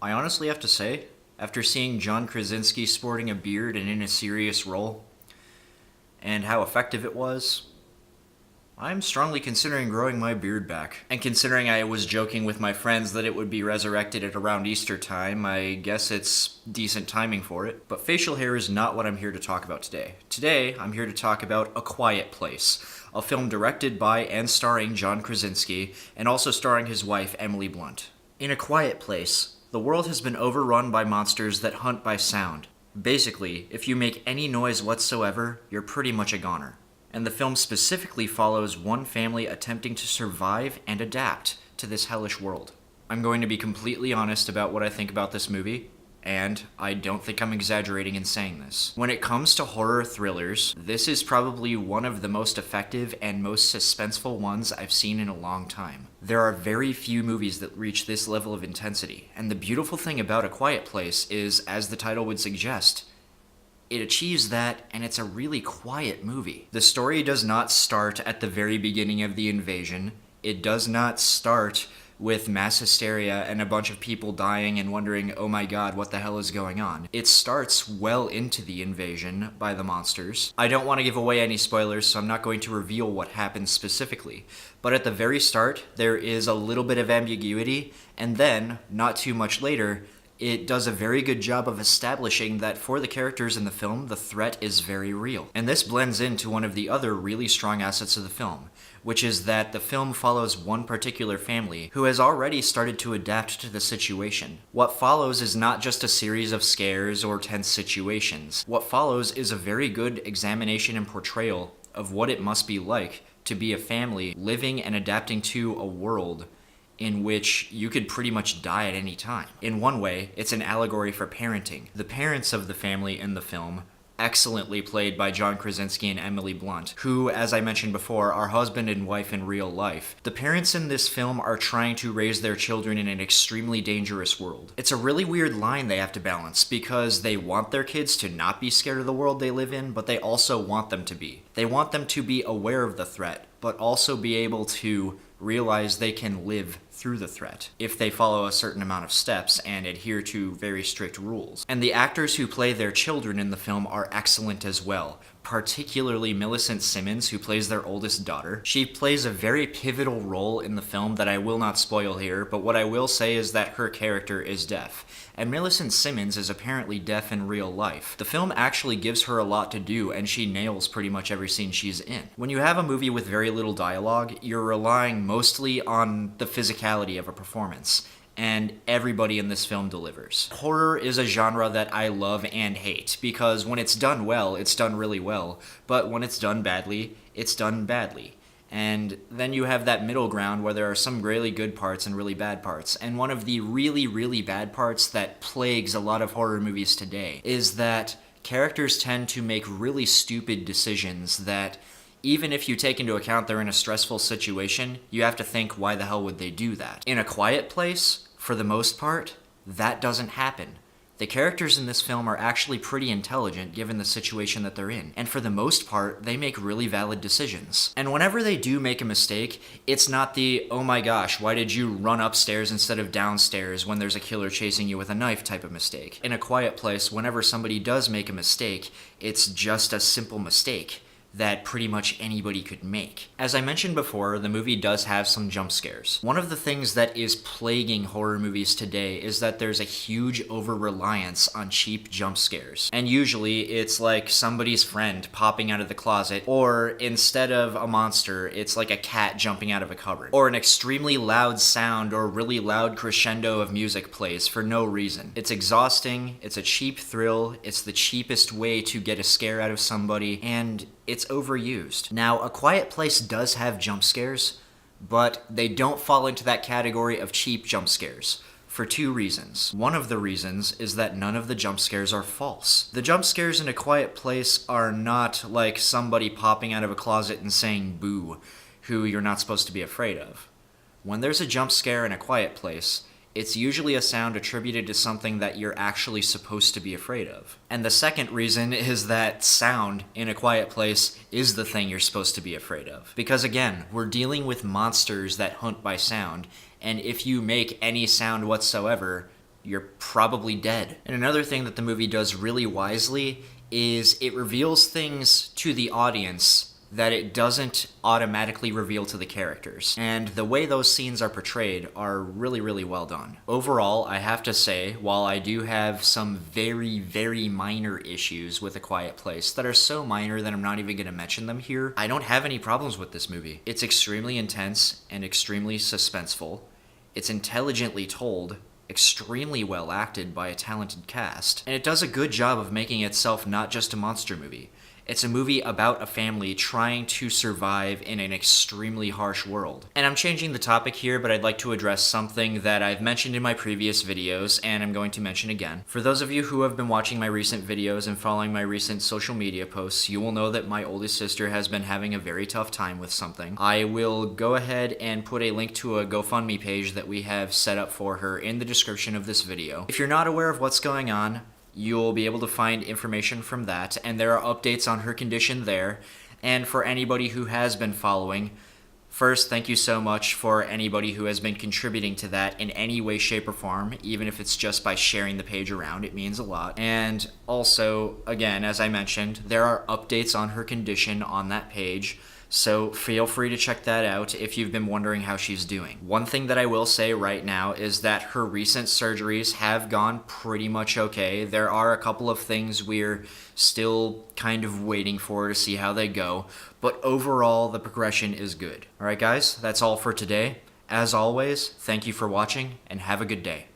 I honestly have to say, after seeing John Krasinski sporting a beard and in a serious role, and how effective it was, I'm strongly considering growing my beard back. And considering I was joking with my friends that it would be resurrected at around Easter time, I guess it's decent timing for it. But facial hair is not what I'm here to talk about today. Today, I'm here to talk about A Quiet Place, a film directed by and starring John Krasinski, and also starring his wife, Emily Blunt. In A Quiet Place, the world has been overrun by monsters that hunt by sound. Basically, if you make any noise whatsoever, you're pretty much a goner. And the film specifically follows one family attempting to survive and adapt to this hellish world. I'm going to be completely honest about what I think about this movie, and I don't think I'm exaggerating in saying this. When it comes to horror thrillers, this is probably one of the most effective and most suspenseful ones I've seen in a long time. There are very few movies that reach this level of intensity, and the beautiful thing about A Quiet Place is, as the title would suggest, it achieves that, and it's a really quiet movie. The story does not start at the very beginning of the invasion. It does not start with mass hysteria and a bunch of people dying and wondering, oh my god, what the hell is going on? It starts well into the invasion by the monsters. I don't want to give away any spoilers, so I'm not going to reveal what happens specifically. But at the very start, there is a little bit of ambiguity, and then, not too much later, it does a very good job of establishing that for the characters in the film, the threat is very real. And this blends into one of the other really strong assets of the film, which is that the film follows one particular family who has already started to adapt to the situation. What follows is not just a series of scares or tense situations. What follows is a very good examination and portrayal of what it must be like to be a family living and adapting to a world in which you could pretty much die at any time. In one way, it's an allegory for parenting. The parents of the family in the film, excellently played by John Krasinski and Emily Blunt, who, as I mentioned before, are husband and wife in real life. The parents in this film are trying to raise their children in an extremely dangerous world. It's a really weird line they have to balance, because they want their kids to not be scared of the world they live in, but they also want them to be. They want them to be aware of the threat, but also be able to realize they can live through the threat if they follow a certain amount of steps and adhere to very strict rules. And the actors who play their children in the film are excellent as well, particularly Millicent Simmonds, who plays their oldest daughter. She plays a very pivotal role in the film that I will not spoil here, but what I will say is that her character is deaf. And Millicent Simmonds is apparently deaf in real life. The film actually gives her a lot to do, and she nails pretty much every scene she's in. When you have a movie with very little dialogue, you're relying mostly on the physicality of a performance, and everybody in this film delivers. Horror is a genre that I love and hate, because when it's done well, it's done really well, but when it's done badly, it's done badly. And then you have that middle ground where there are some really good parts and really bad parts. And one of the really, really bad parts that plagues a lot of horror movies today is that characters tend to make really stupid decisions that, even if you take into account they're in a stressful situation, you have to think, why the hell would they do that? In A Quiet Place, for the most part, that doesn't happen. The characters in this film are actually pretty intelligent given the situation that they're in, and for the most part, they make really valid decisions. And whenever they do make a mistake, it's not the, oh my gosh, why did you run upstairs instead of downstairs when there's a killer chasing you with a knife type of mistake. In A Quiet Place, whenever somebody does make a mistake, it's just a simple mistake that pretty much anybody could make. As I mentioned before, the movie does have some jump scares. One of the things that is plaguing horror movies today is that there's a huge over-reliance on cheap jump scares. And usually it's like somebody's friend popping out of the closet, or instead of a monster, it's like a cat jumping out of a cupboard. Or an extremely loud sound or really loud crescendo of music plays for no reason. It's exhausting, it's a cheap thrill, it's the cheapest way to get a scare out of somebody, and it's overused. Now, A Quiet Place does have jump scares, but they don't fall into that category of cheap jump scares for two reasons. One of the reasons is that none of the jump scares are false. The jump scares in A Quiet Place are not like somebody popping out of a closet and saying boo, who you're not supposed to be afraid of. When there's a jump scare in A Quiet Place, it's usually a sound attributed to something that you're actually supposed to be afraid of. And the second reason is that sound in A Quiet Place is the thing you're supposed to be afraid of. Because again, we're dealing with monsters that hunt by sound, and if you make any sound whatsoever, you're probably dead. And another thing that the movie does really wisely is it reveals things to the audience that it doesn't automatically reveal to the characters. And the way those scenes are portrayed are really, really well done. Overall, I have to say, while I do have some very, very minor issues with A Quiet Place that are so minor that I'm not even going to mention them here, I don't have any problems with this movie. It's extremely intense and extremely suspenseful. It's intelligently told, extremely well acted by a talented cast, and it does a good job of making itself not just a monster movie. It's a movie about a family trying to survive in an extremely harsh world. And I'm changing the topic here, but I'd like to address something that I've mentioned in my previous videos, and I'm going to mention again. For those of you who have been watching my recent videos and following my recent social media posts, you will know that my oldest sister has been having a very tough time with something. I will go ahead and put a link to a GoFundMe page that we have set up for her in the description of this video. If you're not aware of what's going on, you'll be able to find information from that, and there are updates on her condition there. And for anybody who has been following, first, thank you so much for anybody who has been contributing to that in any way, shape, or form, even if it's just by sharing the page around. It means a lot. And also, again, as I mentioned, there are updates on her condition on that page, so feel free to check that out if you've been wondering how she's doing. One thing that I will say right now is that her recent surgeries have gone pretty much okay. There are a couple of things we're still kind of waiting for to see how they go, but overall the progression is good. Alright guys, that's all for today. As always, thank you for watching and have a good day.